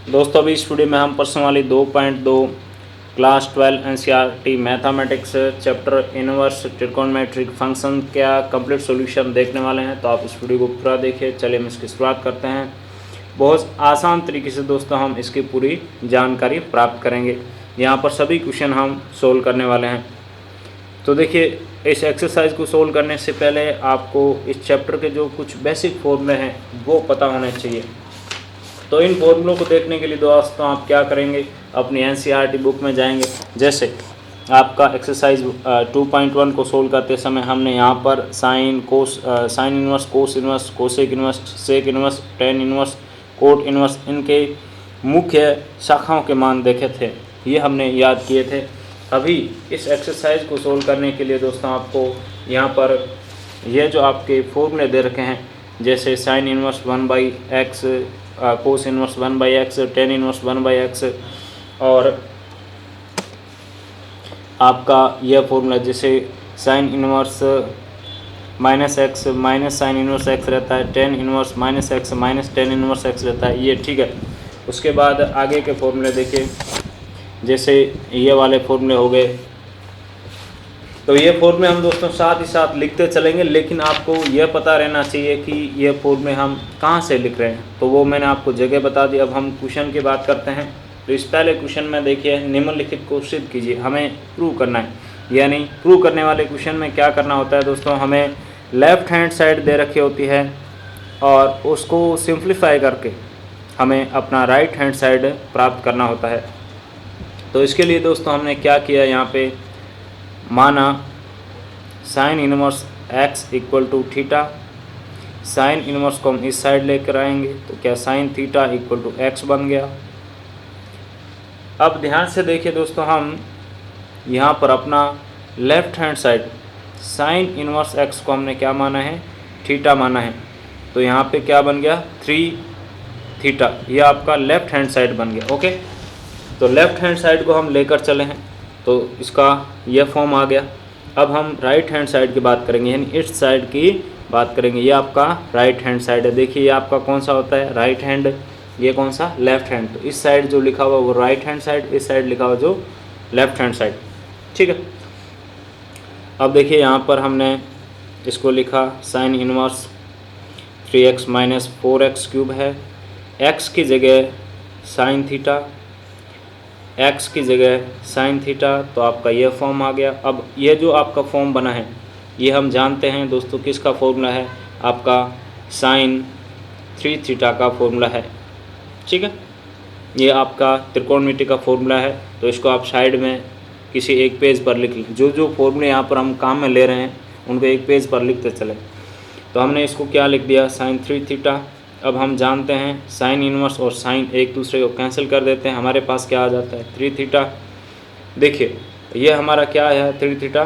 दोस्तों अभी इस वीडियो में हम personally 2.2 class 12 NCERT mathematics chapter inverse trigonometric function का कंप्लीट सॉल्यूशन देखने वाले हैं। तो आप इस वीडियो को पूरा देखिए। चलिए हम इसकी शुरुआत करते हैं। बहुत आसान तरीके से दोस्तों हम इसकी पूरी जानकारी प्राप्त करेंगे। यहाँ पर सभी क्वेश्चन हम सोल्व करने वाले हैं। तो देखिए, इस एक्सरसाइज को सोल्व करने से पहले आपको इस चैप्टर के जो कुछ बेसिक फॉर्मूले हैं वो पता होने चाहिए। तो इन फॉर्मूलों को देखने के लिए दोस्तों आप क्या करेंगे, अपनी एनसीईआरटी बुक में जाएंगे। जैसे आपका एक्सरसाइज 2.1 को सोल्व करते समय हमने यहाँ पर sine inverse, cos inverse, cosec inverse, sec inverse, tan inverse, cot inverse, इनके मुख्य शाखाओं के मान देखे थे, ये हमने याद किए थे। अभी इस एक्सरसाइज को सोल्व करने के लिए दोस्तों आपको यहाँ पर ये जो आपके फॉर्मूले दे रखे हैं, जैसे sine inverse 1/x, cos inverse 1/x, tan inverse 1/x और आपका यह फॉर्मूला जैसे sign inverse -x minus sign inverse x रहता है, tan inverse -x minus tan inverse x रहता है, ये ठीक है। उसके बाद आगे के फॉर्मूले देखिए, जैसे ये वाले फॉर्मूले हो गए। तो ये फॉर्मूले हम दोस्तों साथ ही साथ लिखते चलेंगे, लेकिन आपको यह पता रहना चाहिए कि ये फॉर्मूले हम कहाँ से लिख रहे हैं। तो वो मैंने आपको जगह बता दी। अब हम क्वेश्चन की बात करते हैं। तो इस पहले क्वेश्चन में देखिए, निम्नलिखित को सिद्ध कीजिए। हमें प्रूव करना है, यानी प्रूव करने वाले क्वेश्चन में क्या करना होता है दोस्तों, हमें लेफ़्ट हैंड साइड दे रखी होती है और उसको सिंप्लीफाई करके हमें अपना राइट हैंड साइड प्राप्त करना होता है। तो इसके लिए दोस्तों हमने क्या किया, यहाँ पे माना sine inverse x equal to theta. Sine inverse को हम इस साइड लेकर आएंगे, तो क्या sine theta equal to x बन गया। अब ध्यान से देखिए दोस्तों, हम यहाँ पर अपना left hand side sign inverse x को हमने क्या माना है, थीटा माना है। तो यहाँ पे क्या बन गया, 3 थीटा, ये आपका लेफ्ट हैंड साइड बन गया। ओके, तो लेफ्ट हैंड साइड को हम लेकर चले हैं, तो इसका यह फॉर्म आ गया। अब हम राइट हैंड साइड की बात करेंगे, यानी इस साइड की बात करेंगे। ये आपका राइट हैंड साइड है। देखिए ये आपका कौन सा होता है, राइट हैंड, ये कौन सा, लेफ्ट हैंड। तो इस साइड जो लिखा हुआ वो राइट हैंड साइड, इस साइड लिखा हुआ जो लेफ्ट हैंड साइड, ठीक है। अब देखिए यहाँ पर हमने इसको लिखा sine inverse 3x minus 4x cube है। x की जगह साइन थीटा, x की जगह साइन थीटा, तो आपका यह फॉर्म आ गया। अब ये जो आपका फॉर्म बना है ये हम जानते हैं दोस्तों किसका फॉर्मूला है, आपका साइन 3 थीटा का फॉर्मूला है, ठीक है। ये आपका त्रिकोणमिति का फॉर्मूला है। तो इसको आप साइड में किसी एक पेज पर लिख लें। जो जो फॉर्मूले यहाँ पर हम काम में ले रहे हैं उनको एक पेज पर लिखते चले। तो हमने इसको क्या लिख दिया, साइन 3 थीटा। अब हम जानते हैं साइन इनवर्स और साइन एक दूसरे को कैंसिल कर देते हैं, हमारे पास क्या आ जाता है, 3 थीटा। देखिए ये हमारा क्या है, 3 थीटा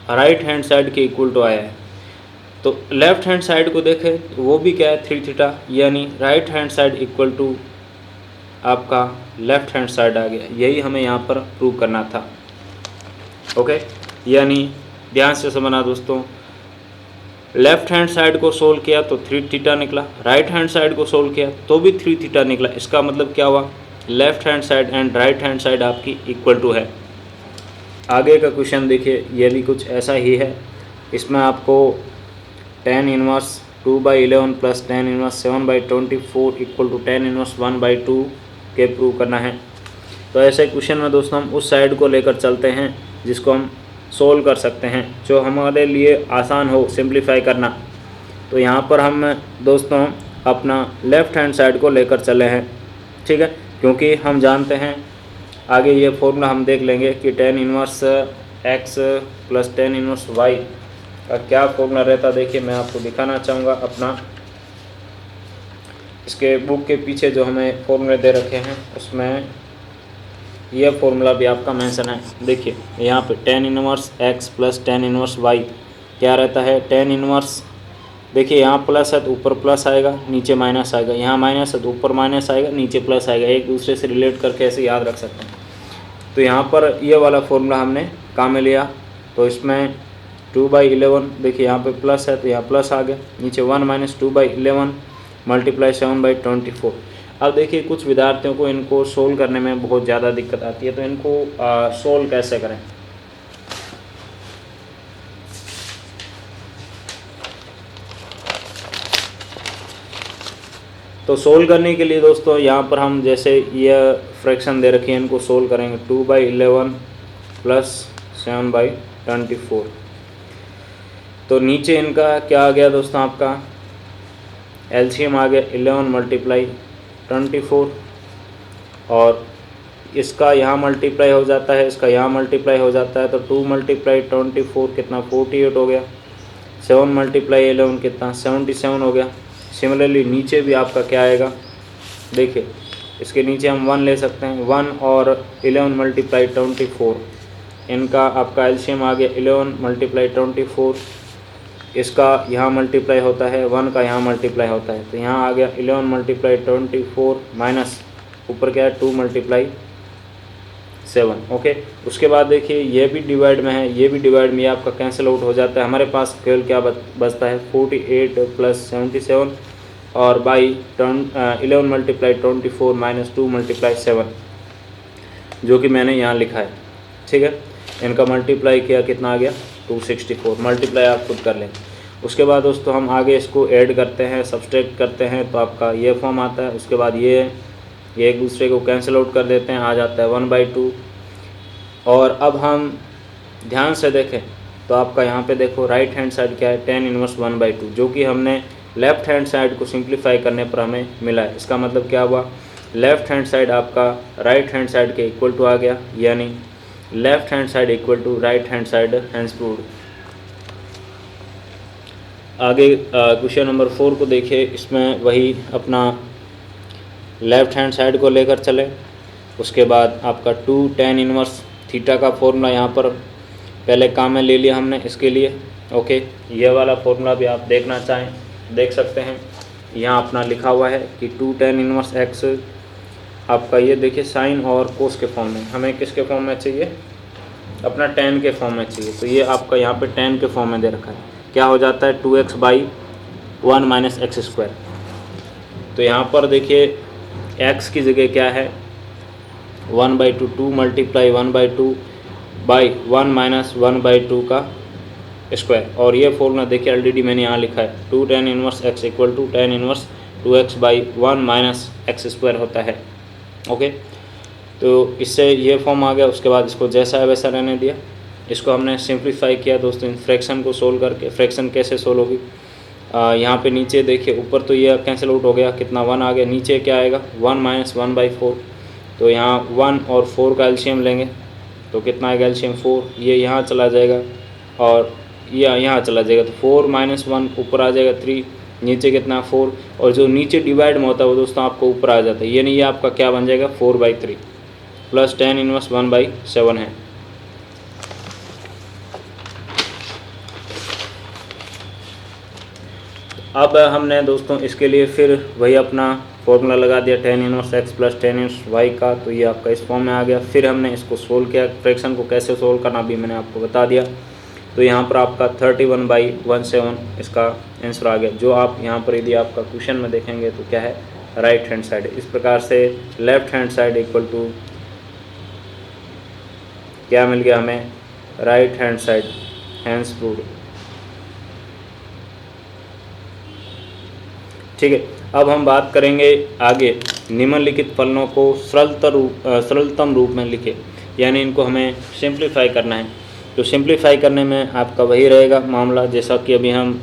राइट हैंड साइड के इक्वल टू आया है। तो लेफ्ट हैंड साइड को देखें तो वो भी क्या है, 3 थीटा, यानी right hand side equal to आपका लेफ्ट हैंड साइड आ गया। यही हमें यहाँ पर प्रूव करना था। ओके, यानी ध्यान से समझना दोस्तों, लेफ्ट हैंड साइड को सोल्व किया तो 3 थीटा निकला, राइट हैंड साइड को सोल्व किया तो भी 3 थीटा निकला। इसका मतलब क्या हुआ, left hand side and right hand side आपकी इक्वल टू है। आगे का क्वेश्चन देखिए, ये भी कुछ ऐसा ही है। इसमें आपको tan inverse 2/11 plus tan inverse 7/24 equal to tan inverse 1/2 के प्रूव करना है। तो ऐसे क्वेश्चन में दोस्तों हम उस साइड को लेकर चलते हैं जिसको हम सोल्व कर सकते हैं, जो हमारे लिए आसान हो सिंप्लीफाई करना। तो यहाँ पर हम दोस्तों अपना लेफ़्ट हैंड साइड को लेकर चले हैं, ठीक है, क्योंकि हम जानते हैं आगे ये फॉर्मूला हम देख लेंगे कि tan inverse x plus tan inverse y का क्या फॉर्मूला रहता। देखिए मैं आपको दिखाना चाहूँगा अपना, इसके बुक के पीछे जो हमें फॉर्मूले दे रखे हैं उसमें यह फॉर्मूला भी आपका मेंशन है। देखिए यहाँ पे tan inverse x plus tan inverse y क्या रहता है, टेन इनवर्स, देखिए यहाँ प्लस है तो ऊपर प्लस आएगा, नीचे माइनस आएगा, यहाँ माइनस है तो ऊपर माइनस आएगा, नीचे प्लस आएगा। एक दूसरे से रिलेट करके ऐसे याद रख सकते हैं। तो यहाँ पर ये वाला फॉर्मूला हमने काम में लिया। तो इसमें 2/11, देखिए यहाँ पे प्लस है तो यहाँ प्लस आ गया, नीचे 1 - 2/11 मल्टीप्लाई 7/24। अब देखिए कुछ विद्यार्थियों को इनको सोल्व करने में बहुत ज़्यादा दिक्कत आती है, तो इनको सोल्व कैसे करें। तो सोल्व करने के लिए दोस्तों यहाँ पर हम जैसे यह फ्रैक्शन दे रखी है, इनको सोल्व करेंगे 2/11 प्लस 7/24। तो नीचे इनका क्या आ गया दोस्तों, आपका एलसीएम आ गया 11 × 24, और इसका यहाँ मल्टीप्लाई हो जाता है, इसका यहाँ मल्टीप्लाई हो जाता है, तो 2 × 24 कितना 48 हो गया, 7 × 11 कितना 77 हो गया। सिमिलरली नीचे भी आपका क्या आएगा, देखिए इसके नीचे हम 1 ले सकते हैं, 1 और 11 × 24, इनका आपका एलसीएम आ गया 11 × 24, इसका यहाँ मल्टीप्लाई होता है, 1 का यहाँ मल्टीप्लाई होता है, तो यहाँ आ गया 11 × 24 माइनस ऊपर क्या है 2 × 7। ओके, उसके बाद देखिए ये भी डिवाइड में है, ये भी डिवाइड में, आपका कैंसिल आउट हो जाता है। हमारे पास केवल क्या बचता है 48 + 77 और बाई 11 × 24 माइनस 2 × 7, जो कि मैंने यहाँ लिखा है। ठीक है, इनका मल्टीप्लाई किया कितना आ गया 264, मल्टीप्लाई आप खुद कर लें। उसके बाद दोस्तों हम आगे इसको ऐड करते हैं, सब्सट्रैक्ट करते हैं, तो आपका ये फॉर्म आता है। उसके बाद ये एक दूसरे को कैंसिल आउट कर देते हैं, आ जाता है 1/2। और अब हम ध्यान से देखें तो आपका यहाँ पे देखो राइट हैंड साइड क्या है, tan 1 1/2, जो कि हमने लेफ़्ट हैंड साइड को सिंप्लीफाई करने पर हमें मिला है। इसका मतलब क्या हुआ, लेफ़्ट हैंड साइड आपका राइट हैंड साइड के इक्वल टू आ गया, यानी left hand side equal to right hand side, hence proved. आगे क्वेश्चन नंबर 4 को देखिए, इसमें वही अपना लेफ़्ट हैंड साइड को लेकर चले। उसके बाद आपका 2 tan 1 थीटा का फॉर्मूला यहाँ पर पहले काम में ले लिया हमने इसके लिए। ओके, ये वाला फॉर्मूला भी आप देखना चाहें देख सकते हैं, यहाँ अपना लिखा हुआ है कि 2 tan 1 x आपका ये देखिए साइन और कोस के फॉर्म में, हमें किसके फॉर्म में चाहिए, अपना tan के फॉर्म में चाहिए। तो ये आपका यहाँ पे tan के फॉर्म में दे रखा है, क्या हो जाता है 2x/1 - x²। तो यहाँ पर देखिए x की जगह क्या है 1/2, 2 × 1/2 बाई 1 - 1/2 का स्क्वायर। और ये फॉर्मूला देखिए ऑलरेडी मैंने यहाँ लिखा है, 2 tan 1 x equal to tan 1 2x/1 - x² होता है। ओके, तो इससे ये फॉर्म आ गया। उसके बाद इसको जैसा है वैसा रहने दिया, इसको हमने सिंप्लीफाई किया दोस्तों इन फ्रैक्शन को सोल्व करके। फ्रैक्शन कैसे सोल्व होगी, यहाँ पे नीचे देखिए, ऊपर तो ये कैंसिल आउट हो गया, कितना 1 आ गया, नीचे क्या आएगा 1 - 1/4। तो यहाँ 1 और 4 का एलसीएम लेंगे तो कितना आएगा एलसीएम 4, ये यहाँ चला जाएगा और ये यहाँ चला जाएगा, तो 4 - 1 ऊपर आ जाएगा 3, नीचे कितना 4, और जो नीचे डिवाइड में होता है वो दोस्तों आपको ऊपर आ जाता है, यानी ये आपका क्या बन जाएगा 4/3 प्लस tan 1 1/7 है। अब हमने दोस्तों इसके लिए फिर वही अपना फॉर्मूला लगा दिया tan 1 x plus tan 1 y का, तो ये आपका इस फॉर्म में आ गया। फिर हमने इसको सोल्व किया, फ्रैक्शन को कैसे सोल्व करना भी मैंने आपको बता दिया। तो यहाँ पर आपका 31/17 इसका आंसर आ गया, जो आप यहाँ पर यदि आपका क्वेश्चन में देखेंगे तो क्या है राइट हैंड साइड। इस प्रकार से left hand side equal to क्या मिल गया हमें, right hand side, hence proved. ठीक है, अब हम बात करेंगे आगे निम्नलिखित फलनों को सरलतम रूप में लिखे, यानी इनको हमें सिंप्लीफाई करना है। तो सिंप्लीफाई करने में आपका वही रहेगा मामला जैसा कि अभी हम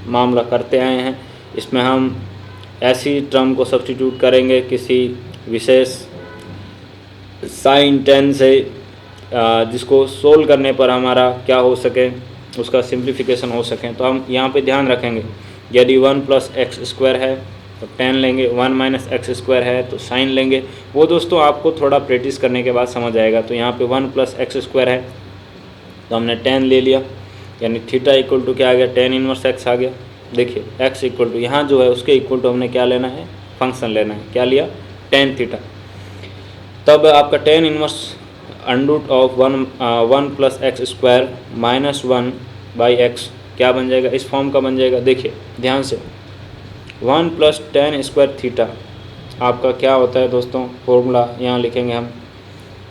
मामला करते आए हैं। इसमें हम ऐसी टर्म को सब्स्टिट्यूट करेंगे किसी विशेष साइन tan से, जिसको सोल्व करने पर हमारा क्या हो सके, उसका सिंप्लीफिकेशन हो सके। तो हम यहाँ पे ध्यान रखेंगे, यदि 1 + x² है तो tan लेंगे, 1 - x² है तो साइन लेंगे। वो दोस्तों आपको थोड़ा प्रैक्टिस करने के बाद समझ आएगा। तो यहाँ पे 1 + x² है तो हमने tan ले लिया, यानी थीटा इक्वल टू क्या आ गया tan 1 x आ गया। देखिए x इक्वल टू यहाँ जो है उसके इक्वल टू हमने क्या लेना है, फंक्शन लेना है, क्या लिया tan थीटा। तब आपका tan 1 √1 + x² - 1/x क्या बन जाएगा, इस फॉर्म का बन जाएगा। देखिए ध्यान से 1 + tan² थीटा आपका क्या होता है दोस्तों, फॉर्मूला यहाँ लिखेंगे हम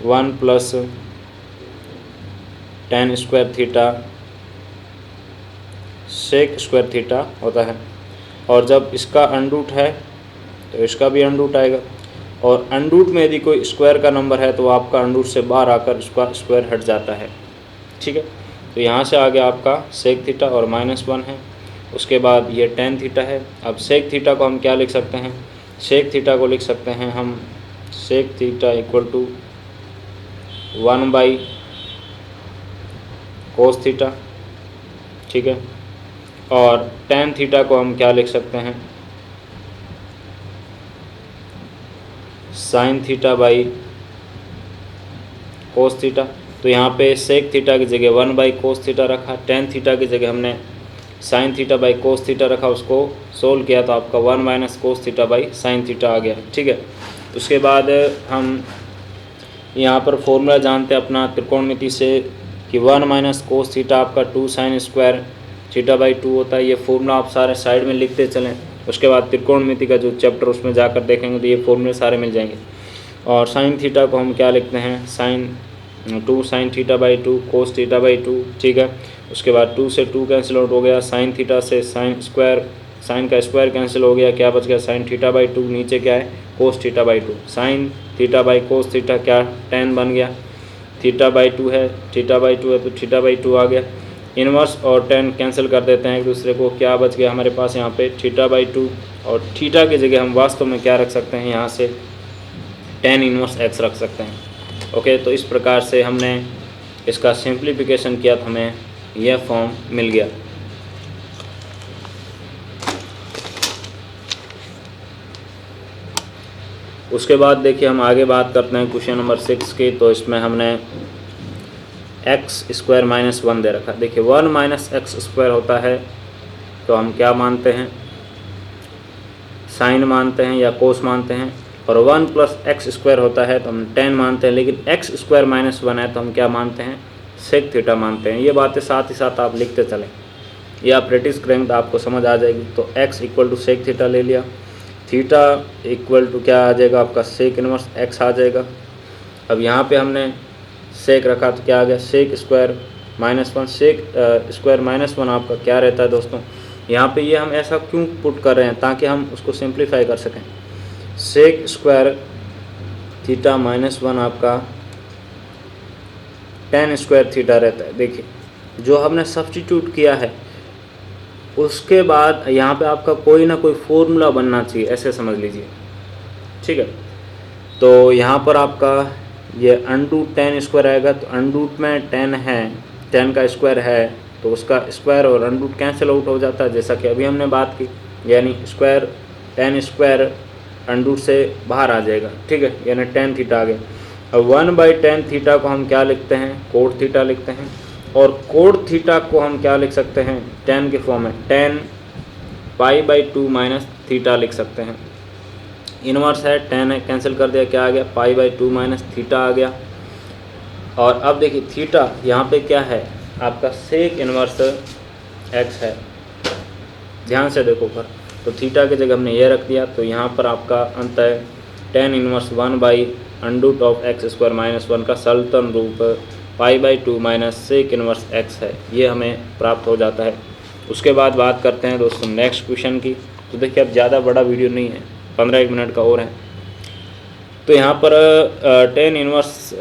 1 plus tan square theta sec square theta होता है। और जब इसका अंडरूट है तो इसका भी अंडरूट आएगा, और अंडरूट में यदि कोई स्क्वायर का नंबर है तो आपका अंडरूट से बाहर आकर उसका स्क्वायर हट जाता है। ठीक है, तो यहाँ से आगे आपका सेक थीटा और -1 है। उसके बाद ये tan थीटा है। अब सेक थीटा को हम क्या लिख सकते हैं, सेक थीटा को लिख सकते हैं हम sec theta equal to 1 cos theta. ठीक है, और tan थीटा को हम क्या लिख सकते हैं, sine theta by cos theta. तो यहाँ पे सेक थीटा की जगह 1 कोस थीटा रखा, tan थीटा की जगह हमने sine theta by cos theta रखा, उसको सोल्व किया तो आपका 1 cos theta by sine theta आ गया। ठीक है, उसके बाद हम यहाँ पर फॉर्मूला जानते हैं अपना त्रिकोणमिति से कि 1 कोस थीटा आपका 2 साइन स्क्वायर थीटा बाई 2 होता है। ये फॉर्मूला आप सारे साइड में लिखते चलें। उसके बाद त्रिकोणमिति का जो चैप्टर उसमें जाकर देखेंगे तो ये फॉर्मूले सारे मिल जाएंगे। और साइन थीटा को हम क्या लिखते हैं, sine 2 sine theta by 2 cos theta by 2। ठीक है, उसके बाद 2 से 2 कैंसिल आउट हो गया, साइन थीटा से साइन स्क्वायर, साइन का स्क्वायर कैंसिल हो गया, क्या बच गया साइन थीटा बाई 2, नीचे क्या है कोस theta by 2, sine theta by cos theta क्या tan बन गया, थीटा बाई 2 है, थीटा बाई 2 है तो थीटा बाई 2 आ गया। इनवर्स और tan कैंसिल कर देते हैं एक दूसरे को, क्या बच गया हमारे पास यहाँ पे थीटा बाई 2, और थीटा की जगह हम वास्तव में क्या रख सकते हैं, यहाँ से tan इनवर्स x रख सकते हैं। ओके, तो इस प्रकार से हमने इसका सिंप्लीफिकेशन किया तो हमें यह फॉर्म मिल गया। उसके बाद देखिए हम आगे बात करते हैं क्वेश्चन नंबर 6 की। तो इसमें हमने x स्क्वायर -1 दे रखा। देखिए 1 x स्क्वायर होता है तो हम क्या मानते हैं, साइन मानते हैं या कोस मानते हैं, और 1 प्लस x स्क्वायर होता है तो हम tan मानते हैं। लेकिन x स्क्वायर -1 है तो हम क्या मानते हैं, सेक थीटा मानते हैं। ये बातें साथ ही साथ आप लिखते चलें, ये आप प्रैक्टिस करेंगे तो आपको समझ आ जाएगी। तो x equal to sec theta ले लिया, थीटा इक्वल टू क्या आ जाएगा आपका सेक इनवर्स x आ जाएगा। अब यहाँ पे हमने सेक रखा तो क्या आ गया सेक स्क्वायर -1, सेक स्क्वायर -1 आपका क्या रहता है दोस्तों, यहाँ पे ये हम ऐसा क्यों पुट कर रहे हैं ताकि हम उसको सिंप्लीफाई कर सकें। सेक स्क्वायर थीटा -1 आपका tan स्क्वायर थीटा रहता है। देखिए जो हमने सब्स्टिट्यूट किया है उसके बाद यहाँ पे आपका कोई ना कोई फॉर्मूला बनना चाहिए, ऐसे समझ लीजिए। ठीक है, तो यहाँ पर आपका ये अंडरूट tan स्क्वायर आएगा, तो अंडरूट में tan है, tan का स्क्वायर है तो उसका स्क्वायर और अंडरूट कैंसिल आउट हो जाता है, जैसा कि अभी हमने बात की, यानी स्क्वायर tan स्क्वायर अंडरूट से बाहर आ जाएगा। ठीक है, यानी tan थीटा आ गया। अब 1/tan थीटा को हम क्या लिखते हैं, कोट थीटा लिखते हैं, और कोट थीटा को हम क्या लिख सकते हैं, tan के फॉर्म में tan π/2 माइनस थीटा लिख सकते हैं। इनवर्स है, tan है, कैंसिल कर दिया, क्या आ गया π/2 माइनस थीटा आ गया। और अब देखिए थीटा यहाँ पे क्या है आपका सेक इनवर्स x है, ध्यान से देखो पर, तो थीटा की जगह हमने ये रख दिया, तो यहाँ पर आपका अंत है tan इनवर्स 1/√(x² -1) का सल्तन रूप π/2 माइनस सेक इनवर्स x है, ये हमें प्राप्त हो जाता है। उसके बाद बात करते हैं दोस्तों नेक्स्ट क्वेश्चन की। तो देखिए अब ज़्यादा बड़ा वीडियो नहीं है, 15-1 मिनट का और है। तो यहाँ पर tan इनवर्स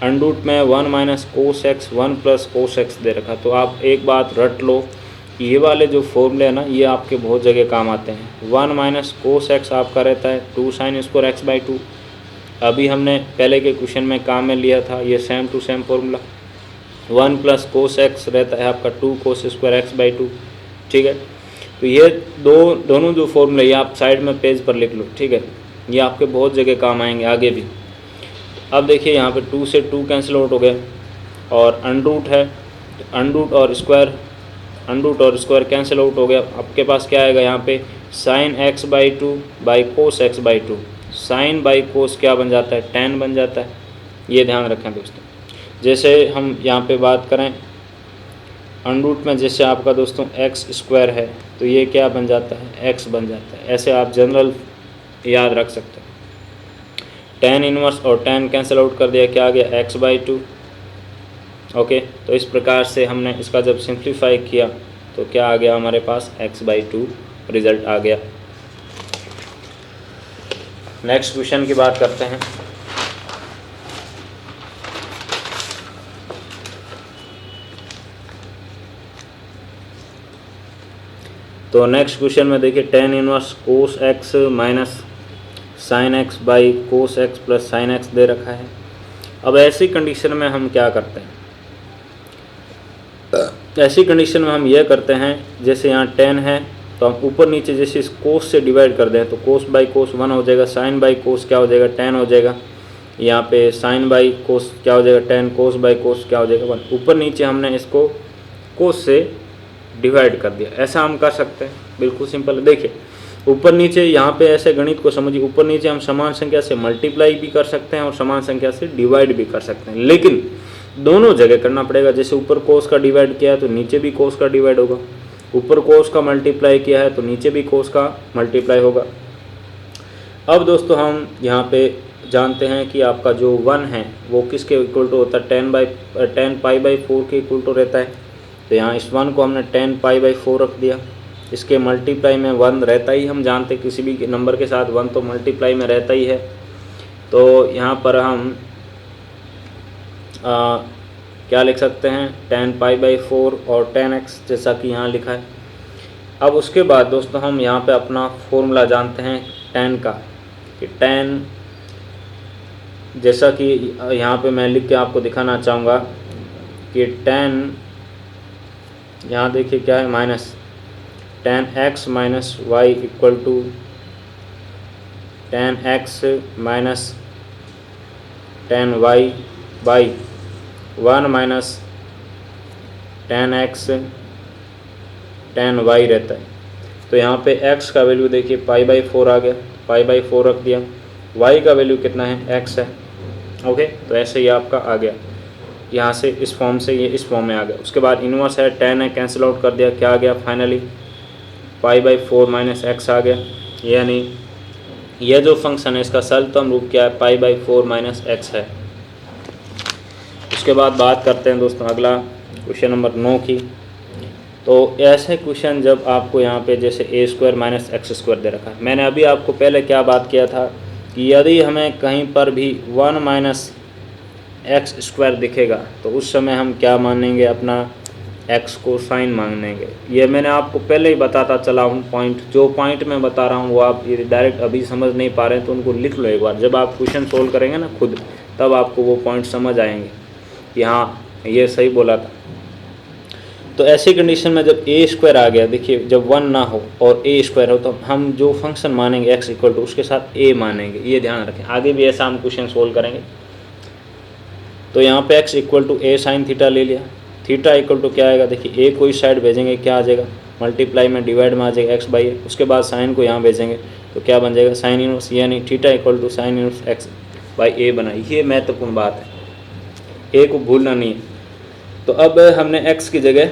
अंडरूट में 1 कोस x 1 प्लस कोस x दे रखा। तो आप एक बात रट लो, ये वाले जो फॉर्मूले हैं ना ये आपके बहुत जगह काम आते हैं। 1 कोस x आपका रहता है 2 साइन स्क्वायर x/2। अभी हमने पहले के क्वेश्चन में काम में लिया था ये same to same formula. 1 plus cos x रहता है आपका 2 कोस स्क्वायर x/2। ठीक है, तो ये दोनों जो फॉर्मूले ये आप साइड में पेज पर लिख लो। ठीक है, ये आपके बहुत जगह काम आएंगे आगे भी। अब देखिए यहाँ पे 2 से 2 कैंसिल आउट हो गया, और अंडरूट है, अंडरूट और स्क्वायर कैंसिल आउट हो गया। आपके पास क्या आएगा यहाँ पे sine x/2 by cos x/2। Sine by cos क्या बन जाता है, tan बन जाता है, ये ध्यान रखें दोस्तों। जैसे हम यहाँ पे बात करें अंडरूट में, जैसे आपका दोस्तों x स्क्वायर है तो ये क्या बन जाता है x बन जाता है। ऐसे आप जनरल याद रख सकते हैं। टेन इनवर्स और टेन कैंसिल आउट कर दिया, क्या आ गया x/2। ओके, तो इस प्रकार से हमने इसका जब सिंप्लीफाई किया तो क्या आ गया हमारे पास x/2 रिजल्ट आ गया। नेक्स्ट क्वेश्चन की बात करते हैं। तो नेक्स्ट क्वेश्चन में देखिए tan inverse cos x minus sine x by cos x plus sine x दे रखा है। अब ऐसी कंडीशन में हम क्या करते हैं, ऐसी कंडीशन में हम यह करते हैं, जैसे यहाँ टेन है तो हम ऊपर नीचे जैसे इस कोस से डिवाइड कर दें तो कोस बाई कोस 1 हो जाएगा, साइन बाई कोस क्या हो जाएगा 10 हो जाएगा, यहाँ पे साइन बाई कोस क्या हो जाएगा 10, कोस बाई कोस क्या हो जाएगा 1। ऊपर नीचे हमने इसको कोस से डिवाइड कर दिया, ऐसा हम कर सकते हैं, बिल्कुल सिंपल है। देखिए ऊपर नीचे यहाँ पे ऐसे गणित को समझिए, ऊपर नीचे हम समान संख्या से मल्टीप्लाई भी कर सकते हैं और समान संख्या से डिवाइड भी कर सकते हैं, लेकिन दोनों जगह करना पड़ेगा। जैसे ऊपर कोस का डिवाइड किया है तो नीचे भी कोस का डिवाइड होगा, ऊपर कोस का मल्टीप्लाई किया है तो नीचे भी कोस का मल्टीप्लाई होगा। अब दोस्तों हम यहाँ पे जानते हैं कि आपका जो 1 है वो किसके इक्वल टू होता है, 10 पाई बाई 4 के इक्वल टू रहता है। तो यहाँ इस 1 को हमने 10 पाई बाई 4 रख दिया, इसके मल्टीप्लाई में 1 रहता ही, हम जानते किसी भी नंबर के साथ 1 तो मल्टीप्लाई में रहता ही है। तो यहाँ पर हम क्या लिख सकते हैं 10 पाई बाई 4 और 10x जैसा कि यहाँ लिखा है। अब उसके बाद दोस्तों हम यहाँ पे अपना फॉर्मूला जानते हैं 10 का, कि 10 जैसा कि यहाँ पे मैं लिख के आपको दिखाना चाहूँगा कि 10 यहाँ देखिए क्या है minus 10x minus y equal to 10x minus 10y by 1 minus 10x 10y रहता है। तो यहाँ पे x का वैल्यू देखिए पाई बाई 4 आ गया, पाई बाई 4 रख दिया, y का वैल्यू कितना है x है। ओके, तो ऐसे ही आपका आ गया, यहाँ से इस फॉर्म से ये इस फॉर्म में आ गया। उसके बाद इन्वर्स है 10 है, कैंसिल आउट कर दिया, क्या आ गया finally pi by 4 minus x आ गया। यानी यह जो फंक्शन है इसका सरलतम रूप क्या है, पाई बाई 4 माइनस x है। उसके बाद बात करते हैं दोस्तों अगला क्वेश्चन नंबर 9 की। तो ऐसे क्वेश्चन जब आपको यहाँ पे जैसे a square minus x square दे रखा है, मैंने अभी आपको पहले क्या बात किया था कि यदि हमें कहीं पर भी 1 माइनस एक्स स्क्वायर दिखेगा तो उस समय हम क्या मानेंगे, अपना x को साइन मानेंगे। ये मैंने आपको पहले ही बताता चला हूँ पॉइंट, जो पॉइंट मैं बता रहा हूँ वो आप ये डायरेक्ट अभी समझ नहीं पा रहे हैं तो उनको लिख लो एक बार, जब आप क्वेश्चन सोल्व करेंगे ना खुद तब आपको वो पॉइंट समझ आएंगे कि हाँ ये सही बोला था। तो ऐसी कंडीशन में जब a स्क्वायर आ गया, देखिए जब 1 ना हो और a स्क्वायर हो तो हम जो फंक्शन मानेंगे x इक्वल टू उसके साथ a मानेंगे, ये ध्यान रखें। आगे भी ऐसा हम क्वेश्चन सोल्व करेंगे। तो यहाँ पे x equal to a sine theta ले लिया, थीटा इक्वल टू क्या आएगा, देखिए a को इस साइड भेजेंगे क्या आ जाएगा, मल्टीप्लाई में डिवाइड में आ जाएगा x बाई a। उसके बाद साइन को यहाँ भेजेंगे तो क्या बन जाएगा साइन इनवर्स, यानी theta equal to sine inverse x by a बना। ये महत्वपूर्ण बात है, a को भूलना नहीं है। तो अब हमने x की जगह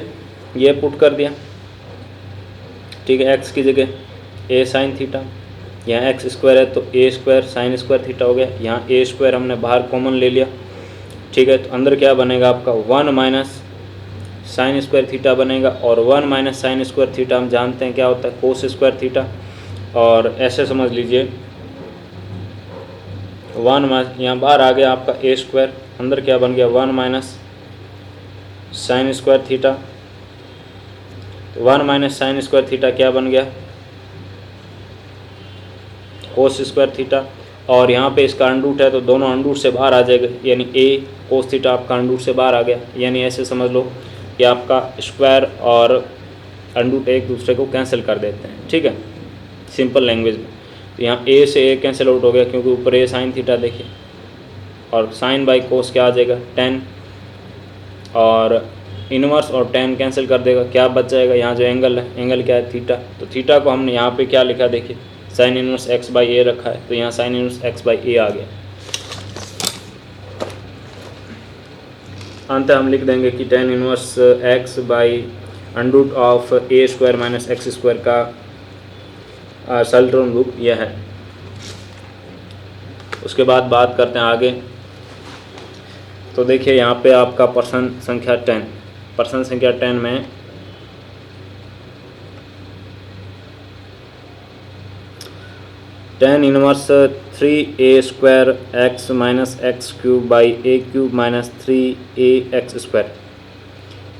ये पुट कर दिया, ठीक है, x की जगह a साइन थीटा, यहाँ x स्क्वायर है तो a square sine square theta हो गया। यहाँ a स्क्वायर हमने बाहर कॉमन ले लिया, ठीक है, तो अंदर क्या बनेगा आपका 1 माइनस साइन स्क्वायर थीटा बनेगा। और 1 माइनस साइन स्क्वायर थीटा हम जानते हैं क्या होता है, कोस स्क्वायर थीटा। और ऐसे समझ लीजिए 1 माइनस यहाँ बाहर आ गया आपका a स्क्वायर, अंदर क्या बन गया 1 माइनस साइन स्क्वायर थीटा। तो 1 माइनस साइन स्क्वायर थीटा क्या बन गया, कोस स्क्वायर थीटा। और यहाँ पे इसका अंडरूट है तो दोनों अंडरूट से बाहर आ जाएगा, यानी a कोस थीटा आपका अंडरूट से बाहर आ गया। यानी ऐसे समझ लो कि आपका स्क्वायर और अंडरूट एक दूसरे को कैंसिल कर देते हैं, ठीक है, सिंपल लैंग्वेज में। तो यहाँ a से a कैंसिल आउट हो गया क्योंकि ऊपर a साइन थीटा देखिए, और साइन बाई कोस क्या आ जाएगा 10, और इनवर्स और 10 कैंसिल कर देगा, क्या बच जाएगा, यहाँ जो एंगल है, एंगल क्या है थीटा। तो थीटा को हमने यहाँ पे क्या लिखा, देखिए साइन इनवर्स x बाई ए रखा है, तो यहाँ साइन इनवर्स x बाई ए आ गया। अंत हम लिख देंगे कि tan inverse x by under root of a square minus x square का सरल रूप यह है। उसके बाद बात करते हैं आगे। तो देखिए यहाँ पे आपका प्रश्न संख्या 10 में tan inverse 3a² x minus x cube by A cube minus 3ax²।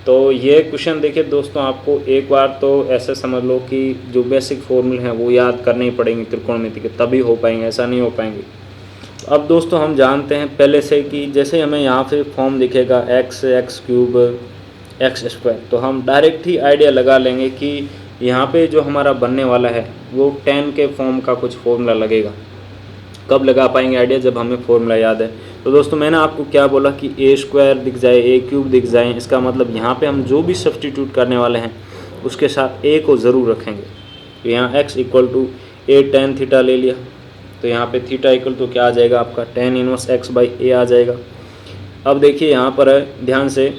तो ये क्वेश्चन देखिए दोस्तों, आपको एक बार तो ऐसे समझ लो कि जो बेसिक फॉर्मूले हैं वो याद करने ही पड़ेंगे त्रिकोणमिति के, तभी हो पाएंगे, ऐसा नहीं हो पाएंगे। अब दोस्तों हम जानते हैं पहले से कि जैसे हमें यहाँ पे फॉर्म दिखेगा x³ x², तो हम डायरेक्ट ही आइडिया लगा लेंगे कि यहाँ पे जो हमारा बनने वाला है वो tan के फॉर्म का कुछ फॉर्मूला लगेगा। कब लगा पाएंगे आइडिया? जब हमें फॉर्मूला याद है। तो दोस्तों मैंने आपको क्या बोला कि a² दिख जाए, a³ दिख जाए, इसका मतलब यहाँ पे हम जो भी सब्सटीट्यूट करने वाले हैं उसके साथ a को ज़रूर रखेंगे। तो यहाँ x = a tan थीटा ले लिया, तो यहाँ पे थीटा इक्वल तो क्या आ जाएगा आपका tan inverse x by a आ जाएगा। अब देखिए यहाँ पर है ध्यान से,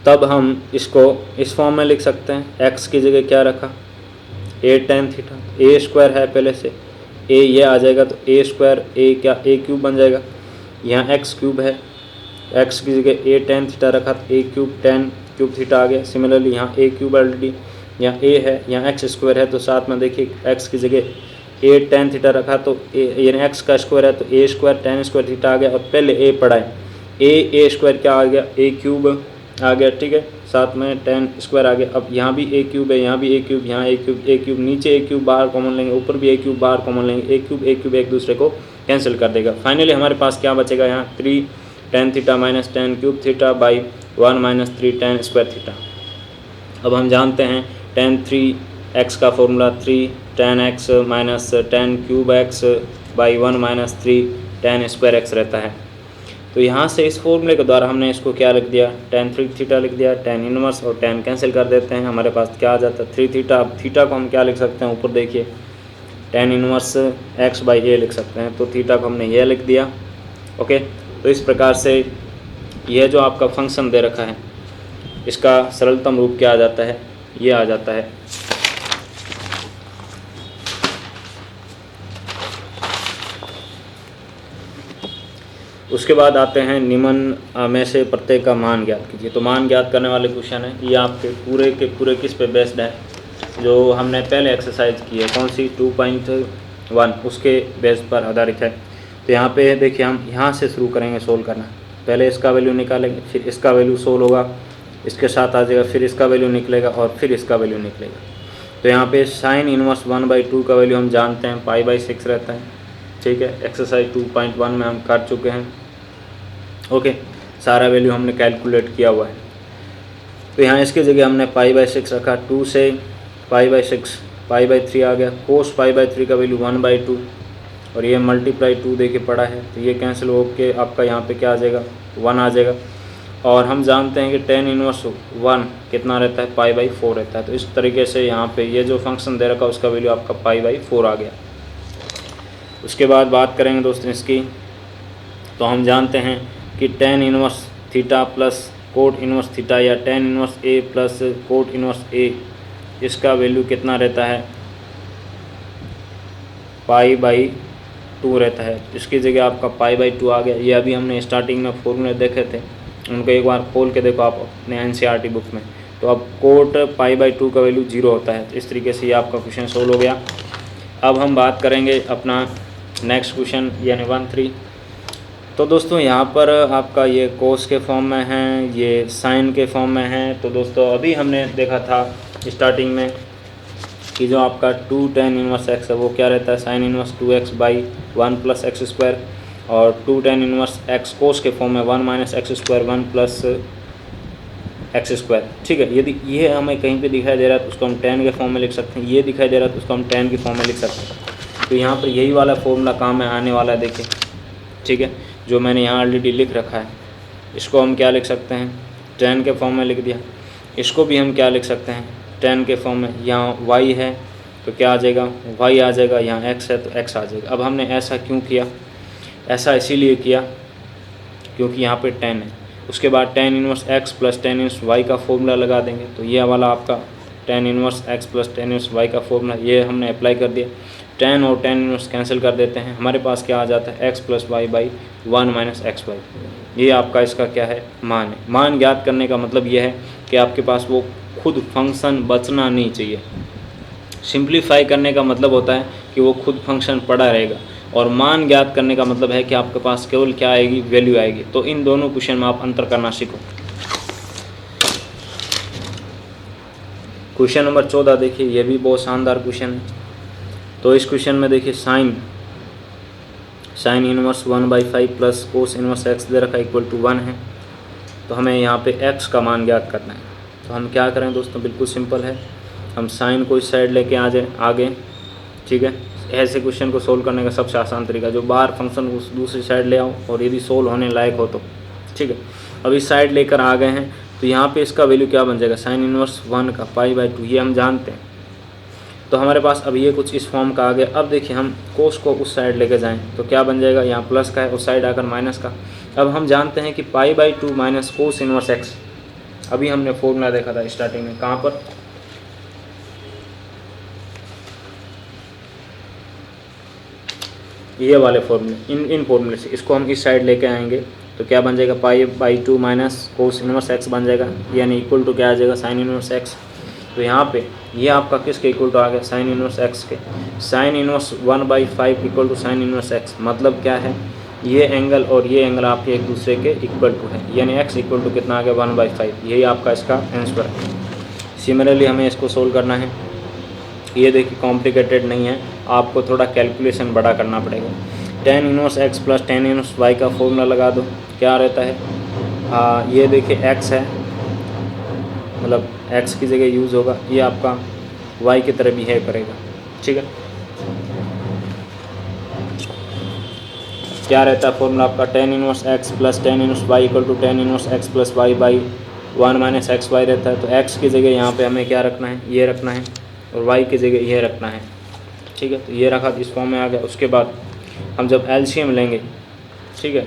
तब हम इसको इस फॉर्म में लिख सकते हैं। x की जगह क्या रखा, a tan थीटा, a² है पहले से, a ये आ जाएगा तो a² a क्या a³ बन जाएगा। यहाँ x³ है, x की जगह a tan थीटा रखा तो a³ tan क्यूब थीटा आ गया। सिमिलरली यहाँ a³ ऑलरेडी, यहाँ a है, यहाँ x² है, तो साथ में देखिए x की जगह a tan थीटा रखा तो यानी x का स्क्वायर है तो a² tan² थीटा आ गया। और पहले a पढ़ा है, a² क्या आ गया a³ आ गया, ठीक है, साथ में tan² आ गया। अब यहाँ भी a³ है, यहाँ भी a³, यहाँ a³, नीचे a³ बाहर कॉमन लेंगे, ऊपर भी a³ बाहर कॉमन लेंगे, a³ एक दूसरे को कैंसिल कर देगा। फाइनली हमारे पास क्या बचेगा यहाँ 3 tan theta minus tan³ theta by 1 minus 3 tan² theta. अब हम जानते हैं tan 3x का formula 3 tan x minus tan³ x by 1 minus 3 tan² x रहता है। तो यहाँ से इस फॉर्मूले के द्वारा हमने इसको क्या लिख दिया, tan 3 थीटा लिख दिया, tan इनवर्स और tan कैंसिल कर देते हैं, हमारे पास क्या आ जाता है 3 थीटा। अब थीटा को हम क्या लिख सकते हैं, ऊपर देखिए tan inverse x by a लिख सकते हैं, तो थीटा को हमने ये लिख दिया। ओके, तो इस प्रकार से यह जो आपका फंक्शन दे रखा है इसका सरलतम रूप क्या आ जाता है, ये आ जाता है। उसके बाद आते हैं निम्न में से प्रत्येक का मान ज्ञात कीजिए। तो मान ज्ञात करने वाले क्वेश्चन है, ये आपके पूरे के पूरे किस पे बेस्ड है, जो हमने पहले एक्सरसाइज की है, कौन सी 2.1, उसके बेस पर आधारित है। तो यहाँ पे देखिए हम यहाँ से शुरू करेंगे सोल्व करना। पहले इसका वैल्यू निकालेंगे, फिर इसका वैल्यू सोल्व होगा, इसके साथ आ जाएगा, फिर इसका वैल्यू निकलेगा और फिर इसका वैल्यू निकलेगा। तो यहाँ पे साइन इनवर्स 1/2 का वैल्यू हम जानते हैं π/6 रहता है, ठीक है। एक्सरसाइज 2.1 में हम कर चुके हैं। ओके, सारा वैल्यू हमने कैलकुलेट किया हुआ है। तो यहाँ इसके जगह हमने π/6 रखा, 2 से π/6 π/3 आ गया। कोस π/3 का वैल्यू 1/2 और ये मल्टीप्लाई 2 देके पड़ा है, तो ये कैंसिल हो के आपका यहाँ पे क्या आ जाएगा 1 आ जाएगा। और हम जानते हैं कि tan इनवर्स 1 कितना रहता है π/4 रहता है। तो इस तरीके से यहाँ पे ये जो फंक्शन दे रखा है उसका वैल्यू आपका π/4 आ गया। उसके बाद बात करेंगे दोस्तों इसकी, तो हम जानते हैं कि tan inverse theta plus cot inverse theta या tan inverse a plus cot inverse a, इसका वैल्यू कितना रहता है π/2 रहता है। इसकी जगह आपका π/2 आ गया। ये अभी हमने स्टार्टिंग में फॉर्मूले देखे थे, उनको एक बार खोल के देखो आप अपने NCERT बुक में। तो अब कोट π/2 का वैल्यू 0 होता है। इस तरीके से ये आपका क्वेश्चन सोल्व हो गया। अब हम बात करेंगे अपना नेक्स्ट क्वेश्चन यानी 1-3। तो दोस्तों यहाँ पर आपका ये कोस के फॉर्म में है, ये साइन के फॉर्म में है। तो दोस्तों अभी हमने देखा था स्टार्टिंग में कि जो आपका 2 tan इनवर्स x है वो क्या रहता है sine inverse 2x by 1 plus x², और 2 tan इनवर्स x कोस के फॉर्म में 1 माइनस x² 1 प्लस x², ठीक है। यदि ये हमें कहीं पे दिखाई दे रहा है तो उसको हम tan के फॉर्म में लिख सकते हैं, ये दिखाई दे रहा है तो उसको हम tan के फॉर्म में लिख सकते हैं। तो यहाँ पर यही वाला फॉर्मूला काम में आने वाला है, देखिए, ठीक है, जो मैंने यहाँ ऑलरेडी लिख रखा है। इसको हम क्या लिख सकते हैं tan के फॉर्म में लिख दिया। इसको भी हम क्या लिख सकते हैं tan के फॉर्म में। यहाँ y है तो क्या आ जाएगा y आ जाएगा, यहाँ x है तो x आ जाएगा। अब हमने ऐसा क्यों किया, ऐसा इसीलिए किया क्योंकि यहाँ पे tan है। उसके बाद tan inverse x plus tan inverse y का फॉर्मूला लगा देंगे। तो ये वाला आपका tan inverse x plus tan inverse y का फॉर्मूला ये हमने अप्लाई कर दिया। 10 और 10 इनवर्स कैंसिल कर देते हैं, हमारे पास क्या आ जाता है x plus y by 1 minus x y. ये आपका इसका क्या है, मान है। मान ज्ञात करने का मतलब ये है कि आपके पास वो खुद फंक्शन बचना नहीं चाहिए। सिंप्लीफाई करने का मतलब होता है कि वो खुद फंक्शन पड़ा रहेगा, और मान ज्ञात करने का मतलब है कि आपके पास केवल क्या आएगी, वैल्यू आएगी। तो इन दोनों क्वेश्चन में आप अंतर करना सीखो। क्वेश्चन नंबर 14 देखिए, ये भी बहुत शानदार क्वेश्चन है। तो इस क्वेश्चन में देखिए sine inverse 1/5 plus cos inverse x दे रखा इक्वल टू 1 है। तो हमें यहाँ पे x का मान ज्ञात करना है। तो हम क्या करें दोस्तों, बिल्कुल सिंपल है, हम साइन को इस साइड लेके आ जाए आगे, ठीक है। ऐसे क्वेश्चन को सोल्व करने का सबसे आसान तरीका, जो बाहर फंक्शन को दूसरी साइड ले आओ और यदि सोल्व होने लायक हो तो, ठीक है। अब इस साइड लेकर आ गए हैं, तो यहाँ पे इसका वैल्यू क्या बन जाएगा, साइन इनवर्स 1 का π/2, ये हम जानते हैं। तो हमारे पास अब ये कुछ इस फॉर्म का आ गया। अब देखिए हम कोस को उस साइड लेके जाएं तो क्या बन जाएगा, यहाँ प्लस का है, उस साइड आकर माइनस का। अब हम जानते हैं कि π/2 माइनस कोस इनवर्स एक्स, अभी हमने फॉर्मूला देखा था स्टार्टिंग में, कहाँ पर, ये वाले फॉर्मूले, इन फॉर्मूले से इसको हम इस साइड लेके आएंगे तो क्या बन जाएगा, π/2 माइनस कोस इनवर्स एक्स बन जाएगा, यानी इक्वल टू क्या आ जाएगा, साइन इनवर्स एक्स। तो यहाँ पे ये आपका किसके इक्वल टू आ गया, साइन इनवर्स एक्स के। Sine inverse 1/5 equal to sine inverse x, मतलब क्या है, ये एंगल और ये एंगल आपके एक दूसरे के इक्वल टू है, यानी x इक्वल टू कितना आ गया, 1/5। यही आपका इसका आंसर है। सिमिलरली हमें इसको सोल्व करना है। ये देखिए कॉम्प्लिकेटेड नहीं है, आपको थोड़ा कैलकुलेशन बड़ा करना पड़ेगा। tan inverse x plus tan inverse y का फॉर्मूला लगा दो, क्या रहता है, ये देखिए x है, मतलब x की जगह यूज़ होगा, ये आपका y की तरह बिहेव करेगा, ठीक है। क्या रहता है फॉर्मूला आपका, tan inverse x plus tan inverse y equal to tan inverse x plus y by 1 minus x y रहता है। तो x की जगह यहाँ पे हमें क्या रखना है, ये रखना है, और y की जगह ये रखना है, ठीक है। तो ये रखा, इस फॉर्म में आ गया। उसके बाद हम जब एलसीएम लेंगे, ठीक है,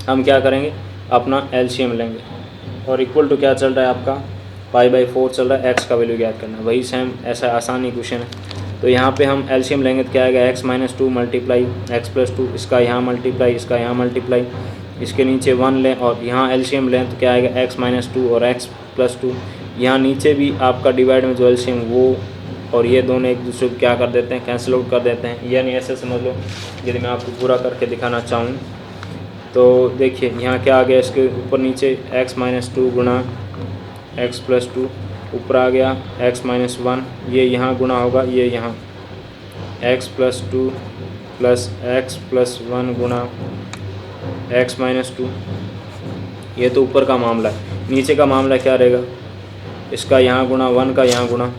हम क्या करेंगे, अपना एलसीएम लेंगे, और इक्वल टू क्या चल रहा है आपका, π/4 चल रहा है, x का वैल्यू ज्ञात करना है। वही सेम ऐसा आसान ही क्वेश्चन है। तो यहाँ पे हम एलसीएम लेंगे तो क्या आएगा, x - 2 मल्टीप्लाई x + 2, इसका यहाँ मल्टीप्लाई, इसका यहाँ मल्टीप्लाई, इसके नीचे 1 लें और यहाँ एलसीएम लें तो क्या आएगा, x - 2 और x + 2। यहाँ नीचे भी आपका डिवाइड में जो एलसीएम वो और ये दोनों एक दूसरे को क्या कर देते हैं, कैंसिल आउट कर देते हैं। यानी ऐसे समझ लो, यदि मैं आपको पूरा करके दिखाना चाहूँ तो देखिए यहाँ क्या आ गया, इसके ऊपर नीचे x - 2 गुणा x + 2, ऊपर आ गया x - 1, ये यहाँ गुणा होगा, ये यहाँ x + 2 प्लस x + 1 गुणा x - 2। ये तो ऊपर का मामला है। नीचे का मामला क्या रहेगा, इसका यहाँ गुणा, 1 का यहाँ गुणा,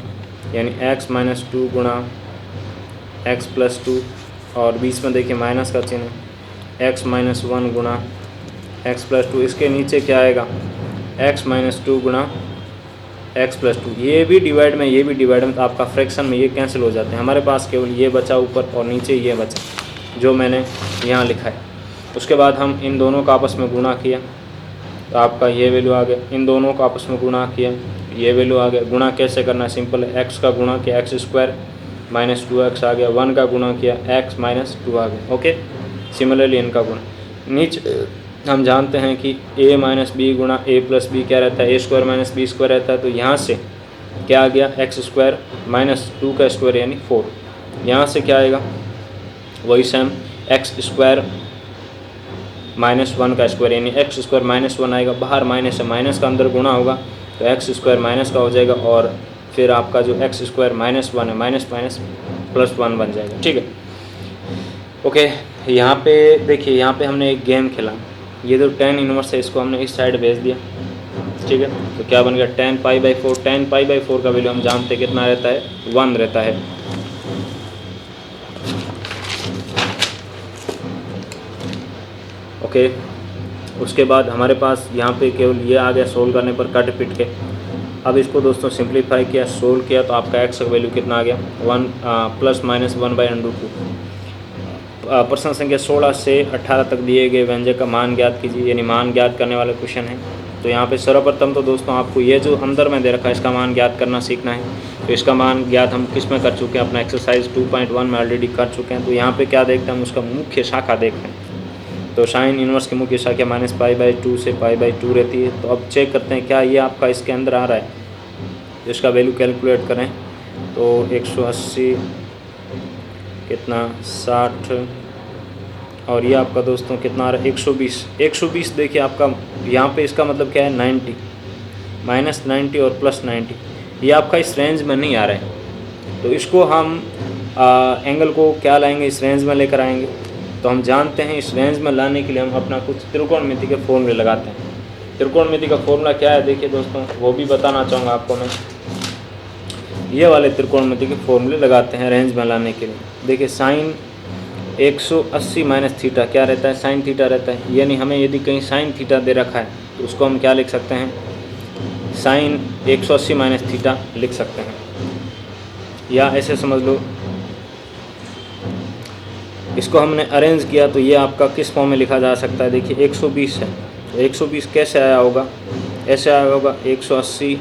यानी x - 2 गुणा x + 2, और बीच में देखिए माइनस का चिन्ह, x - 1 गुणा x + 2। इसके नीचे क्या आएगा, x - 2 गुणा x + 2। ये भी डिवाइड में, ये भी डिवाइड में, तो आपका फ्रैक्शन में ये कैंसिल हो जाते हैं। हमारे पास केवल ये बचा ऊपर, और नीचे ये बचा जो मैंने यहाँ लिखा है। उसके बाद हम इन दोनों का आपस में गुणा किया तो आपका ये वैल्यू आ गया, इन दोनों का आपस में गुणा किया, ये वैल्यू आ गया। गुणा कैसे करना है, सिंपल है, x का गुणा किया x² - 2x आ गया, 1 का गुणा किया x - 2 आ गया, ओके। सिमिलरली इनका गुणा, नीचे हम जानते हैं कि a - b गुणा a + b क्या रहता है, a² - b² रहता है। तो यहाँ से क्या आ गया, x² - 2 का स्क्वायर यानी 4। यहाँ से क्या आएगा, वही सेम x² - 1 का स्क्वायर यानी x² - 1 आएगा। बाहर माइनस है, माइनस का अंदर गुणा होगा तो x² माइनस का हो जाएगा, और फिर आपका जो x² - 1 है, माइनस माइनस +1 बन जाएगा, ठीक है, ओके। यहाँ पे देखिए, यहाँ पे हमने एक गेम खेला, ये जो tan इनवर्स है इसको हमने इस साइड भेज दिया, ठीक है। तो क्या बन गया, tan π/4। tan π/4 का वैल्यू हम जानते हैं कितना रहता है, 1 रहता है। ओके, उसके बाद हमारे पास यहाँ पे केवल ये आ गया, सोल्व करने पर कट पिट के। अब इसको दोस्तों सिंप्लीफाई किया, सोल्व किया तो आपका x का वैल्यू कितना आ गया, 1 ± 1/√2। प्रश्न संख्या 16 से 18 तक दिए गए व्यंजक का मान ज्ञात कीजिए, यानी मान ज्ञात करने वाला क्वेश्चन है। तो यहाँ पे सर्वप्रथम तो दोस्तों आपको ये जो अंदर में दे रखा है इसका मान ज्ञात करना सीखना है। तो इसका मान ज्ञात हम किस में कर चुके हैं, अपना एक्सरसाइज 2.1 में ऑलरेडी कर चुके हैं। तो यहाँ पे क्या देखते हैं हम, उसका मुख्य शाखा देखते हैं। तो साइन इन्वर्स की मुख्य शाखा -π/2 से π/2 रहती है। तो अब चेक करते हैं क्या ये आपका इसके अंदर आ रहा है। तो इसका वैल्यू कैलकुलेट करें तो 180 कितना 60 और ये आपका दोस्तों कितना आ रहा है 120। 120 देखिए आपका यहाँ पे इसका मतलब क्या है 90, -90 और +90, ये आपका इस रेंज में नहीं आ रहा है। तो इसको हम एंगल को क्या लाएंगे, इस रेंज में लेकर आएंगे। तो हम जानते हैं इस रेंज में लाने के लिए हम अपना कुछ त्रिकोणमिति के फॉर्मूले लगाते हैं। त्रिकोणमिति का फॉर्मूला क्या है देखिए दोस्तों, वो भी बताना चाहूँगा आपको मैं। ये वाले त्रिकोणमिति के फॉर्मूले लगाते हैं रेंज में लाने के लिए। देखिए साइन 180 माइनस थीटा क्या रहता है, साइन थीटा रहता है। यानी हमें यदि कहीं साइन थीटा दे रखा है तो उसको हम क्या लिख सकते हैं, साइन 180 माइनस थीटा लिख सकते हैं। या ऐसे समझ लो, इसको हमने अरेंज किया तो ये आपका किस फॉर्म में लिखा जा सकता है। देखिए 120 है, तो 120 कैसे आया होगा, ऐसे आया होगा 180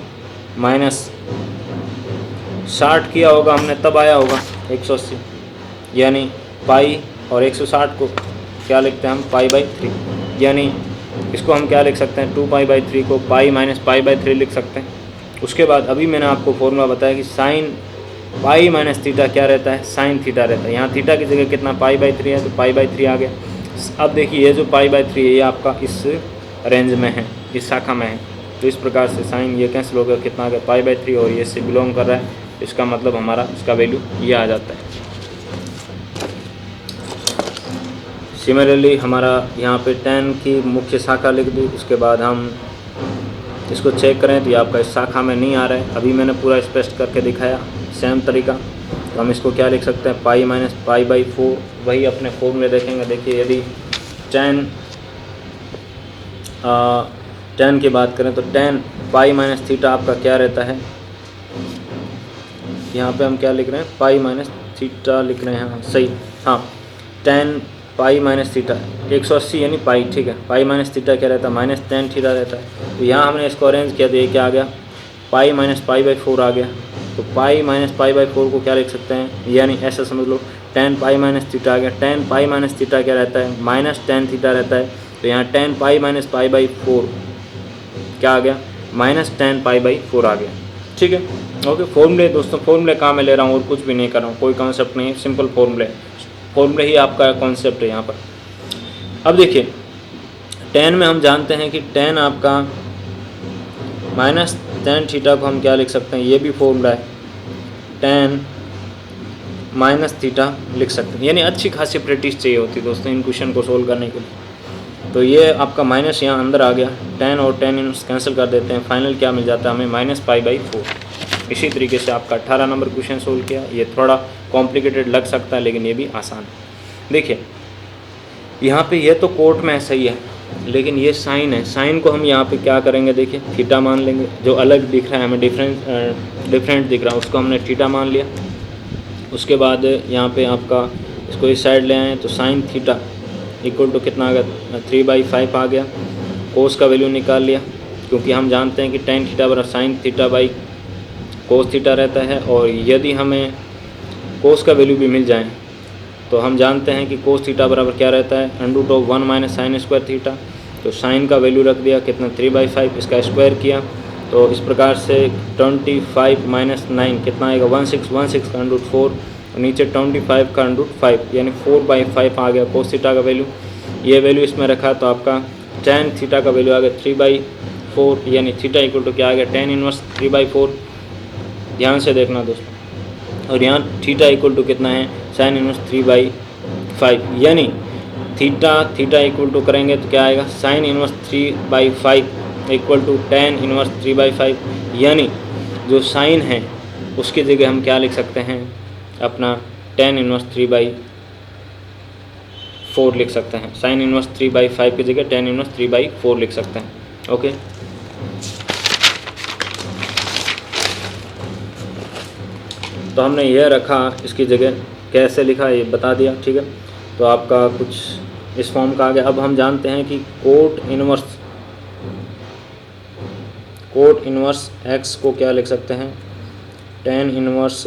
माइनस 60 किया होगा हमने तब आया होगा 180, यानी पाई और 160 को क्या लिखते हैं हम π/3, यानी इसको हम क्या लिख सकते हैं 2π/3 को पाई माइनस π/3 लिख सकते हैं। उसके बाद अभी मैंने आपको फॉर्मूला बताया कि साइन पाई माइनस थीटा क्या रहता है, साइन थीटा रहता है। यहाँ थीटा की जगह कितना π/3 है तो π/3 आ गया। अब देखिए ये जो π/3 है ये आपका इस रेंज में है, इस शाखा में है। तो इस प्रकार से साइन ये कैंसिल हो गया, कितना आ गया π/3 और ये से बिलोंग कर रहा है। इसका मतलब हमारा इसका वैल्यू ये आ जाता है। सिमिलरली हमारा यहाँ पे 10 की मुख्य शाखा लिख दी। उसके बाद हम इसको चेक करें तो ये आपका इस शाखा में नहीं आ रहा है। अभी मैंने पूरा स्पष्ट करके दिखाया सेम तरीका। तो हम इसको क्या लिख सकते हैं पाई माइनस π/4, वही अपने फॉर्मूले देखेंगे। देखिए यदि 10 की बात करें तो 10 पाई माइनस थीटा आपका क्या रहता है, यहाँ पे हम क्या लिख रहे हैं पाई माइनस थीटा लिख रहे हैं, सही हाँ 10 पाई माइनस थीटा 180 यानी पाई, ठीक है। पाई माइनस थीटा क्या रहता है -10 थीटा रहता है। तो यहाँ हमने इसको अरेंज किया तो ये क्या आ गया पाई माइनस π/4 आ गया। तो पाई माइनस π/4 को क्या लिख सकते हैं, यानी ऐसा समझ लो 10 पाई माइनस थीटा आ गया। 10 पाई माइनस थीटा क्या रहता है -10 थीटा रहता है। तो यहाँ 10 पाई माइनस π/4 क्या आ गया -10 π/4 आ गया, ठीक है। ओके फॉर्मूले दोस्तों, फॉर्मूले कहाँ मैं ले रहा हूँ और कुछ भी नहीं कर रहा हूँ, कोई कॉन्सेप्ट नहीं है, सिंपल फॉर्मूले ही आपका कॉन्सेप्ट है यहाँ पर। अब देखिए 10 में हम जानते हैं कि 10 आपका -10 थीटा को हम क्या लिख सकते हैं, ये भी फॉर्मूला है 10 माइनस थीटा लिख सकते हैं। यानी अच्छी खासी प्रैक्टिस चाहिए होती है दोस्तों इन क्वेश्चन को सोल्व करने के लिए। तो ये आपका माइनस यहाँ अंदर आ गया, 10 और 10 इनवर्स कैंसिल कर देते हैं, फाइनल क्या मिल जाता है हमें -π/4। इसी तरीके से आपका 18 नंबर क्वेश्चन सोल्व किया। ये थोड़ा कॉम्प्लिकेटेड लग सकता है लेकिन ये भी आसान है। देखिए यहाँ पे ये तो कोट में सही है, लेकिन ये साइन है। साइन को हम यहाँ पे क्या करेंगे, देखिए थीटा मान लेंगे। जो अलग दिख रहा है हमें डिफरेंट दिख रहा है उसको हमने थीटा मान लिया। उसके बाद यहाँ पे आपका इसको इस साइड ले आए तो साइन थीटा इक्वल टू कितना आ गया 3/5 आ गया। कोस का वैल्यू निकाल लिया, क्योंकि हम जानते हैं कि tan थीटा बराबर sign theta by cos theta रहता है। और यदि हमें कोस का वैल्यू भी मिल जाए तो हम जानते हैं कि कोस थीटा बराबर क्या रहता है √1 माइनस साइन स्क्वायर थीटा। तो साइन का वैल्यू रख दिया कितना 3/5, इसका स्क्वायर किया तो इस प्रकार से 25 माइनस 9 कितना आएगा 16 का √4 और नीचे 25 का √5 यानी 4/5 आ गया कोस थीटा का वैल्यू। ये वैल्यू इसमें रखा तो आपका tan थीटा का वैल्यू आ गया 3/4 यानी थीटा इक्वल टू क्या आ गया tan इनवर्स 3/4। ध्यान से देखना दोस्तों, और यहाँ थीटा इक्वल टू कितना है साइन इनवर्स 3/5 यानी थीटा इक्वल टू करेंगे तो क्या आएगा sine inverse 3/5 equal to tan inverse 3/5। यानी जो साइन है उसकी जगह हम क्या लिख सकते हैं अपना tan इनवर्स 3/4 लिख सकते हैं। साइन इनवर्स 3/5 की जगह tan इनवर्स 3/4 लिख सकते हैं। ओके तो हमने यह रखा, इसकी जगह कैसे लिखा ये बता दिया, ठीक है। तो आपका कुछ इस फॉर्म का आ गया। अब हम जानते हैं कि कोट इनवर्स x को क्या लिख सकते हैं tan इनवर्स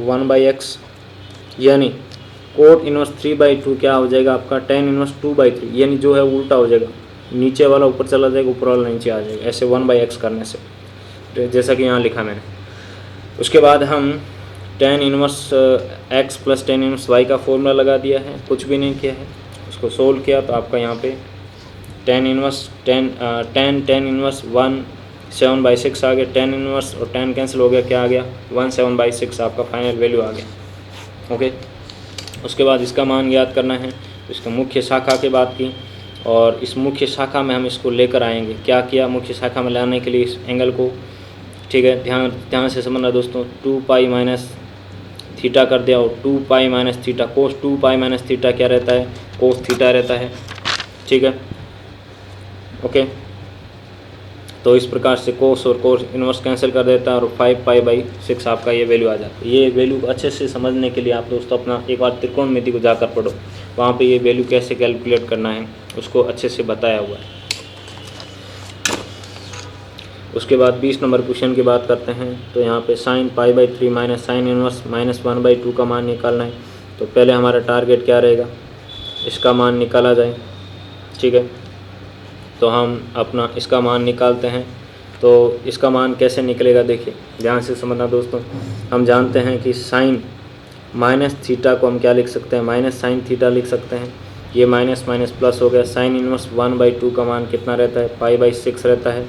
1/x, यानी कोट इनवर्स 3/2 क्या हो जाएगा आपका tan इनवर्स 2/3, यानी जो है उल्टा हो जाएगा, नीचे वाला ऊपर चला जाएगा, ऊपर वाला नीचे आ जाएगा, ऐसे 1/x करने से, जैसा कि यहाँ लिखा मैंने। उसके बाद हम tan inverse x plus tan inverse y का फॉर्मूला लगा दिया है, कुछ भी नहीं किया है, उसको सोल्व किया तो आपका यहाँ पे tan इनवर्स tan इनवर्स 1/7/6 आ गया, tan इनवर्स और tan कैंसिल हो गया, क्या आ गया 1/7/6 आपका फाइनल वैल्यू आ गया। ओके, उसके बाद इसका मान ज्ञात करना है, तो इसका मुख्य शाखा की बात की, और इस मुख्य शाखा में हम इसको लेकर आएंगे। क्या किया मुख्य शाखा में लाने के लिए इस एंगल को, ठीक है, ध्यान से समझना दोस्तों, 2π माइनस थीटा कर दिया, और 2π minus theta cos 2π minus theta क्या रहता है, कोस थीटा रहता है, ठीक है। ओके, तो इस प्रकार से कोस और कोस इनवर्स कैंसिल कर देता है, और 5π/6 आपका ये वैल्यू आ जाता है। ये वैल्यू अच्छे से समझने के लिए आप दोस्तों अपना एक बार त्रिकोणमिति को जाकर पढ़ो, वहाँ पे ये वैल्यू कैसे कैलकुलेट करना है उसको अच्छे से बताया हुआ है। उसके बाद 20 नंबर क्वेश्चन की बात करते हैं। तो यहाँ पे sin π/3 माइनस साइन इनवर्स -1/2 का मान निकालना है। तो पहले हमारा टारगेट क्या रहेगा, इसका मान निकाला जाए, ठीक है। तो हम अपना इसका मान निकालते हैं। तो इसका मान कैसे निकलेगा, देखिए ध्यान से समझना दोस्तों। हम जानते हैं कि साइन माइनस थीटा को हम क्या लिख सकते हैं, माइनस साइन थीटा लिख सकते हैं। ये माइनस माइनस प्लस हो गया। साइन इनवर्स 1/2 का मान कितना रहता है, π/6 रहता है।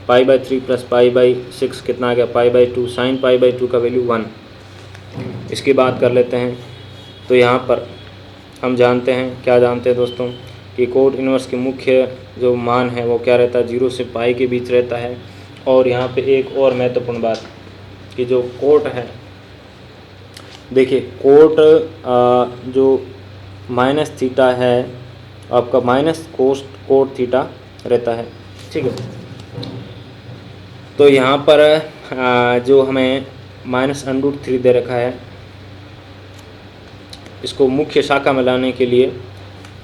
π/3 प्लस π/6 कितना आ गया, π/2। साइन π/2 का वैल्यू 1। इसकी बात कर लेते हैं। तो यहाँ पर हम जानते हैं, क्या जानते हैं दोस्तों, कि कोट इनवर्स के मुख्य जो मान है वो क्या रहता है, 0 से पाई के बीच रहता है। और यहाँ पे एक और महत्वपूर्ण बात कि जो कोट है, देखिए कोट जो माइनस थीटा है आपका माइनस कोट थीटा रहता है, ठीक है। तो यहाँ पर जो हमें -√3 दे रखा है, इसको मुख्य शाखा में लाने के लिए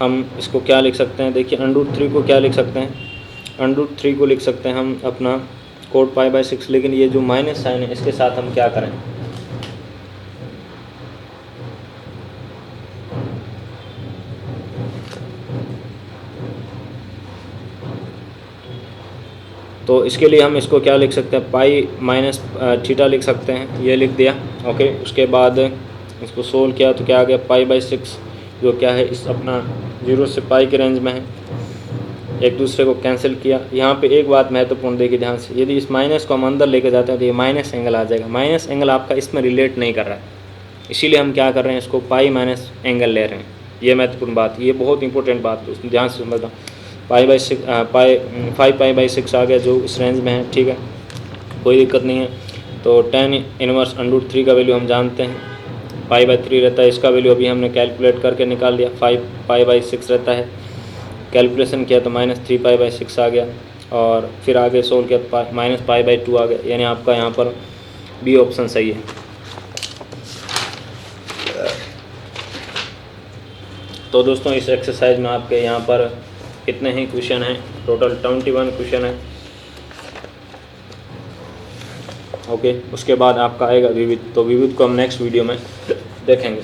हम इसको क्या लिख सकते हैं, देखिए √3 को क्या लिख सकते हैं, √3 को लिख सकते हैं हम अपना कोट π/6। लेकिन ये जो माइनस साइन है इसके साथ हम क्या करें, तो इसके लिए हम इसको क्या लिख सकते हैं, π-θ लिख सकते हैं, ये लिख दिया। ओके, उसके बाद इसको सोल्व किया तो क्या आ गया, π/6 जो क्या है इस अपना 0 से पाई के रेंज में है। एक दूसरे को कैंसिल किया। यहाँ पे एक बात महत्वपूर्ण देखिए ध्यान से, यदि इस माइनस को हम अंदर लेके जाते हैं तो ये माइनस एंगल आ जाएगा। माइनस एंगल आपका इसमें रिलेट नहीं कर रहा है, इसीलिए हम क्या कर रहे हैं, इसको पाई माइनस एंगल ले रहे हैं। ये महत्वपूर्ण बात, ये बहुत इंपॉर्टेंट बात, उसमें ध्यान से समझना। π/6 5π/6 आ गया जो इस रेंज में है, ठीक है, कोई दिक्कत नहीं है। तो tan इनवर्स √3 का वैल्यू हम जानते हैं, π/3 रहता है। इसका वैल्यू अभी हमने कैलकुलेट करके निकाल दिया, 5π/6 रहता है। कैलकुलेशन किया तो -3π/6 आ गया, और फिर आगे सोल्व किया तो -π/2 आ गया। यानी आपका यहाँ पर बी ऑप्शन सही है। तो दोस्तों इस एक्सरसाइज में आपके यहाँ पर कितने ही क्वेश्चन हैं, टोटल 21 क्वेश्चन है। ओके, उसके बाद आपका आएगा विविध। तो विविध को हम नेक्स्ट वीडियो में देखेंगे।